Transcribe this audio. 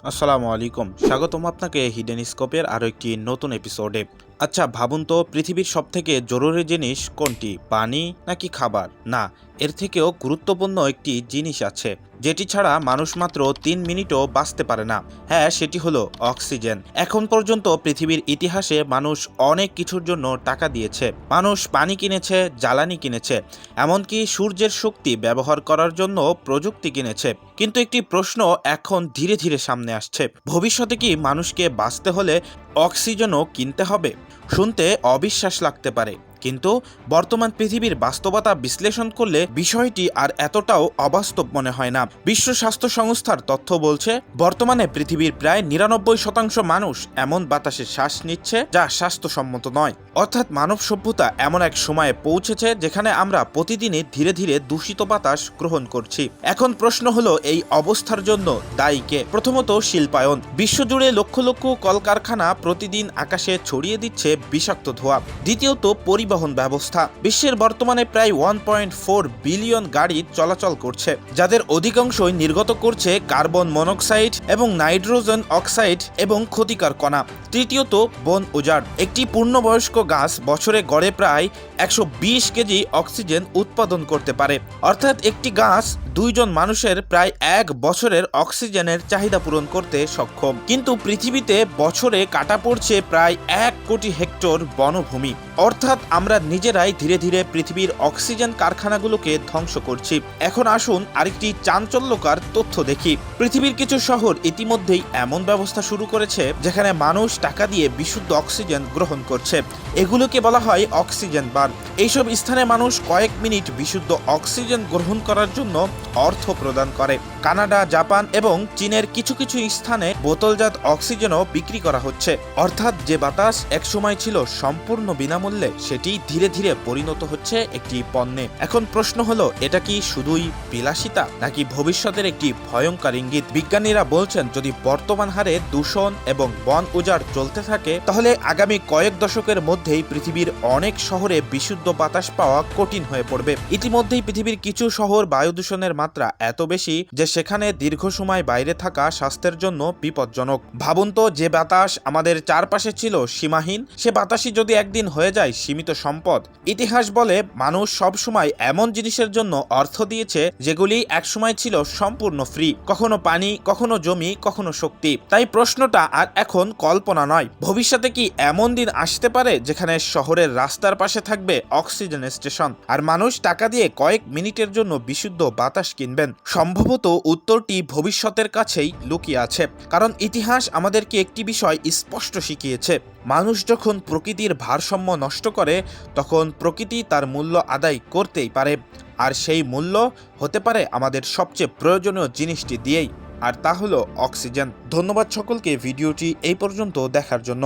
আসসালামু আলাইকুম, স্বাগতম আপনাকে হিডেন স্কোপের আরও একটি নতুন এপিসোডে। আচ্ছা ভাবুন তো, পৃথিবীর সবথেকে জরুরি জিনিস কোনটি, পানি নাকি খাবার? না, এর থেকেও গুরুত্বপূর্ণ একটি জিনিস আছে যেটি ছাড়া মানুষ মাত্র 3 মিনিটও বাঁচতে পারে না। হ্যাঁ, সেটি হলো অক্সিজেন। এখন পর্যন্ত পৃথিবীর ইতিহাসে মানুষ অনেক কিছুর জন্য টাকা দিয়েছে। মানুষ পানি কিনেছে, জ্বালানি কিনেছে, এমনকি সূর্যের শক্তি ব্যবহার করার জন্য প্রযুক্তি কিনেছে। কিন্তু একটি প্রশ্ন এখন ধীরে ধীরে সামনে আসছে: ভবিষ্যতে কি মানুষকে বাঁচতে হলে অক্সিজেনও কিনতে হবে? শুনতে অবিশ্বাস লাগতে পারে, কিন্তু বর্তমান পৃথিবীর বাস্তবতা বিশ্লেষণ করলে বিষয়টি আর এতটাও অবাস্তব মনে হয় না। বিশ্ব স্বাস্থ্য সংস্থার তথ্য বলছে, বর্তমানে পৃথিবীর প্রায় 99% মানুষ এমন বাতাসে শ্বাস নিচ্ছে যা স্বাস্থ্যসম্মত নয়। অর্থাৎ মানব সভ্যতা এমন এক সময়ে পৌঁছেছে যেখানে আমরা প্রতিদিনই ধীরে ধীরে দূষিত বাতাস গ্রহণ করছি। এখন প্রশ্ন হলো, এই অবস্থার জন্য দায়ী কে? প্রথমত শিল্পায়ন। বিশ্বজুড়ে লক্ষ লক্ষ কলকারখানা প্রতিদিন আকাশে ছড়িয়ে দিচ্ছে বিষাক্ত ধোঁয়া। দ্বিতীয়ত পরিবহন ব্যবস্থা। বিশ্বের বর্তমানে প্রায় 1.4 বিলিয়ন গাড়ি চলাচল করছে, যাদের অধিকাংশই নির্গত করছে কার্বন মনোক্সাইড এবং নাইট্রোজেন অক্সাইড এবং ক্ষতিকর কণা। তৃতীয়ত বন উজাড়। একটি পূর্ণবয়স্ক গাছ বছরে গড়ে প্রায় 120 কেজি অক্সিজেন উৎপাদন করতে পারে। অর্থাৎ একটি গাছ 2 জন মানুষের প্রায় 1 বছরের অক্সিজেনের চাহিদা পূরণ করতে সক্ষম। কিন্তু পৃথিবীতে বছরে কাটা পড়ছে প্রায় 1 কোটি হেক্টর বনভূমি। অর্থাৎ আমরা নিজেরাই ধীরে ধীরে পৃথিবীর অক্সিজেন কারখানাগুলোকে ধ্বংস করছি। এখন আসুন আরেকটি চাঞ্চল্যকর তথ্য দেখি। পৃথিবীর কিছু শহর ইতিমধ্যেই এমন ব্যবস্থা শুরু করেছে যেখানে মানুষ টাকা দিয়ে বিশুদ্ধ অক্সিজেন গ্রহণ করছে। এগুলোকে বলা হয় অক্সিজেন বার। এইসব স্থানে মানুষ কয়েক মিনিট বিশুদ্ধ অক্সিজেন গ্রহণ করার জন্য অর্থ প্রদান করে। কানাডা, জাপান এবং চীনের কিছু কিছু স্থানে বোতলজাত অক্সিজেনও বিক্রি করা হচ্ছে। অর্থাৎ যে বাতাস একসময় ছিল সম্পূর্ণ বিনামূল্যে, সেটি ধীরে ধীরে পরিণত হচ্ছে একটি পণ্যে। এখন প্রশ্ন হলো, এটা কি শুধুই বিলাসিতা নাকি ভবিষ্যতের একটি ভয়ঙ্কর ইঙ্গিত? বিজ্ঞানীরা বলছেন, যদি বর্তমান হারে দূষণ এবং বন উজাড় চলতে থাকে, তাহলে আগামী কয়েক দশকের মধ্যেই পৃথিবীর অনেক শহরে বিশুদ্ধ বাতাস পাওয়া কঠিন হয়ে পড়বে। ইতিমধ্যেই পৃথিবীর কিছু শহর বায়ু দূষণের মাত্রা এত বেশি যে সেখানে দীর্ঘ সময় বাইরে থাকা স্বাস্থ্যের জন্য বিপজ্জনক। ভাবুন তো, যে বাতাস আমাদের চারপাশে ছিল সীমাহীন, সে বাতাসই যদি একদিন হয়ে যায় সীমিত সম্পদ। ইতিহাস বলে, মানুষ সবসময় এমন জিনিসের জন্য অর্থ দিয়েছে যেগুলি একসময় ছিল সম্পূর্ণ ফ্রি, কখনো পানি, কখনো জমি, কখনো শক্তি। তাই প্রশ্নটা আর এখন কল্পনা নয়, ভবিষ্যতে কি এমন দিন আসতে পারে যেখানে শহরের রাস্তার পাশে থাকবে অক্সিজেন স্টেশন, আর মানুষ টাকা দিয়ে কয়েক মিনিটের জন্য বিশুদ্ধ বাতাস কিনবেন? সম্ভবত উত্তরটি ভবিষ্যতের কাছেই লুকিয়ে আছে, কারণ ইতিহাস আমাদেরকে একটি বিষয় স্পষ্ট শিখিয়েছে: মানুষ যখন প্রকৃতির ভারসাম্য নষ্ট করে, তখন প্রকৃতি তার মূল্য আদায় করতেই পারে। আর সেই মূল্য হতে পারে আমাদের সবচেয়ে প্রয়োজনীয় জিনিসটি দিয়েই, আর তা হলো অক্সিজেন। ধন্যবাদ সকলকে ভিডিওটি এই পর্যন্ত দেখার জন্য।